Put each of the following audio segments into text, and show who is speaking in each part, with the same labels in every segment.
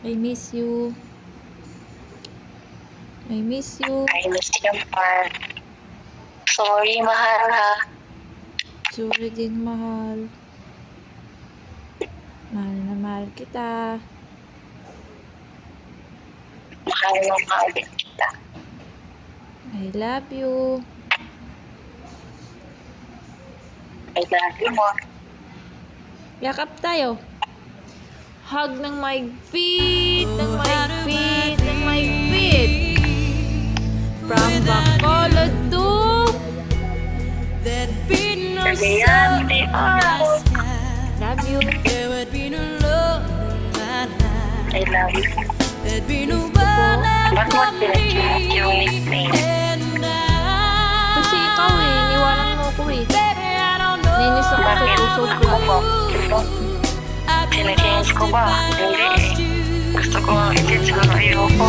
Speaker 1: I miss you. I miss you.
Speaker 2: I miss you, mahal. Sorry, mahal ha.
Speaker 1: Sorry din, mahal. Mahal na mahal kita.
Speaker 2: Mahal na mahal din kita.
Speaker 1: I love you.
Speaker 2: I love you more.
Speaker 1: Yakap tayo. Hug ng mahigpit, ng mahigpit, ng mahigpit. From Bacolod to
Speaker 2: Cagayan de Oro.
Speaker 1: love you.
Speaker 2: I love you. Ba't mo pinag-check yung nickname?
Speaker 1: Kasi ikaw iniwanan mo ako Nainis ako sa
Speaker 2: Bakit?
Speaker 1: puso
Speaker 2: Ako
Speaker 1: ko.
Speaker 2: po. Sinachange ko ba? Hindi eh. Gusto ko i-change ko ayoko.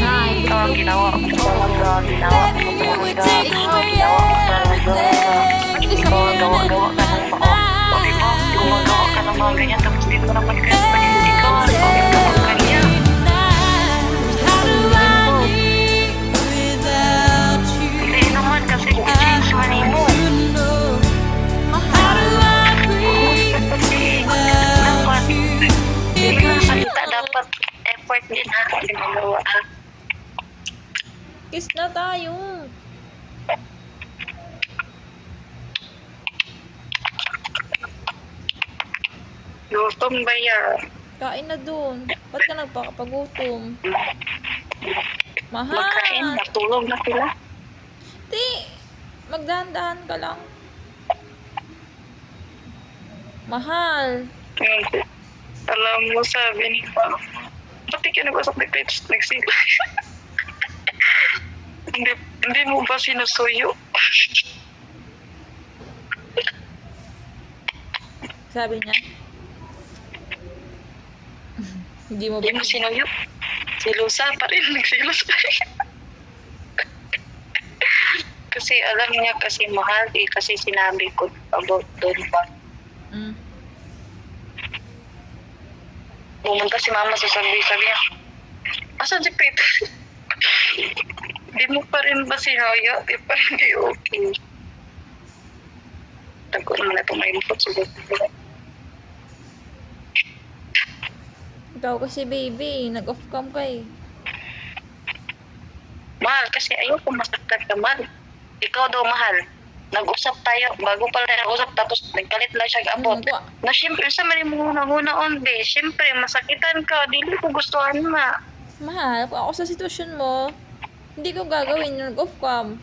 Speaker 1: Hi.
Speaker 2: Ito ang ginawa ko talaga. Ginawa ko talaga. Ginawa ko talaga. Ikaw ang gawa-gawa ka ng mga. O diba? Gumagawa ka ng mga ganyan. Tapos di mo naman kayo panindigan. O gawa ka niya. Hindi naman kasi i-change man mo. Dapat effort din ha. Ginagawa ha.
Speaker 1: Kiss na tayo.
Speaker 2: Gutom ba yan?
Speaker 1: Kain na dun. Ba't ka nagpakapagutom? Mahal.
Speaker 2: Magkain, natulog na sila.
Speaker 1: Di. Magdahan-dahan ka lang. Mahal.
Speaker 2: Alam mo, sabi ni Mama, pati ka nabasok ni Pets, nagsila. hindi mo ba sinusuyo?
Speaker 1: Sabi niya. Hindi mo ba?
Speaker 2: Hindi mo sinuyo? Silusa pa rin, nagsilos pa rin. Kasi alam niya kasi mahal eh, kasi sinabi ko about doon pa.
Speaker 1: Mm.
Speaker 2: Pumunta si Mama sa sabi niya, asan si Pet? Di mo pa rin ba sinaya? Di pa rin kayo okay. Tago naman ito may input sugot.
Speaker 1: Ikaw kasi baby, nag-off cam ka eh.
Speaker 2: Mahal, kasi ayoko masaktan ka, mahal. Ikaw daw, mahal. Nag-usap tayo, bago pala tayo nag-usap, tapos nagkalit lang siya abot. Na siyempre, sa mali mo huna-hunaon, be. Siyempre, masakitan ka, dili ko gustuhan na.
Speaker 1: Mahal, kung ako sa sitwasyon mo, hindi ko gagawin yung nag-off cam.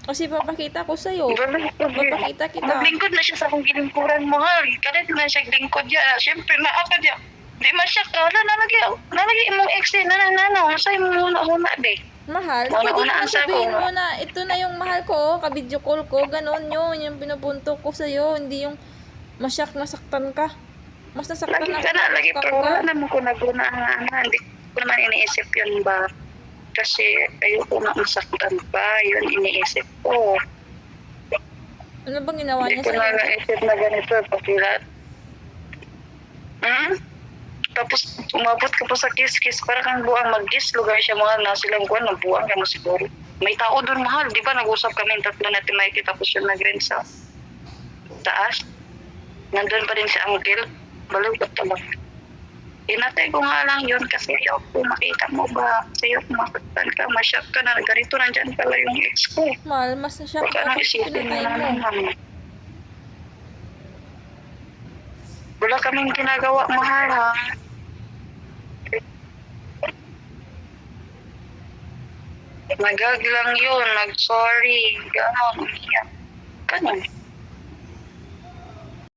Speaker 1: Kasi papakita ko sa'yo. Papakita kita.
Speaker 2: Maglingkod na siya sa akong gilingkuran, mahal. Kalit na siya lingkod niya. Siyempre, naaka niya. Di man siya ka, nalagi mong ex eh, masay mo huna-huna, be.
Speaker 1: Mahal, pwede mo na sabihin mo na ito na yung mahal ko, ka-video call ko, ganon yun, yung pinupunto ko sa'yo, hindi yung masyak nasaktan ka. Mas nasaktan
Speaker 2: Lagi
Speaker 1: ako.
Speaker 2: ka na, lagi pa wala naman ko nagunaan, hindi ko naman iniisip yun ba? Kasi ayoko na masaktan pa, yun iniisip ko.
Speaker 1: Ano bang ginawa niya
Speaker 2: Hindi ko na
Speaker 1: sa'yo?
Speaker 2: naisip na ganito, pakilat. Tapos umabot ka pa sa kiss-kiss, para kang buwang mag-kiss, lugar siya mga nasilang buwan, nagbuwang ka mo siguro. May tao doon, mahal, di ba nag-usap kami tatlo natin Mikey, tapos yung nag-rin sa taas. Nandun pa rin si Uncle, balugot talaga. Inatay ko nga lang yun kasi ayoko makita mo ba, kasi ayoko makita ka, masyak ka na, ganito nandyan pala yung ex ko.
Speaker 1: Mahal, mas nasyak
Speaker 2: Baka
Speaker 1: ka
Speaker 2: nang
Speaker 1: kasi
Speaker 2: isipin
Speaker 1: pinatay
Speaker 2: na
Speaker 1: mo.
Speaker 2: naman. Wala kaming ginagawa, mahal ha. Nagag lang yun, nag-sorry, gano'n, iyak. Ganun.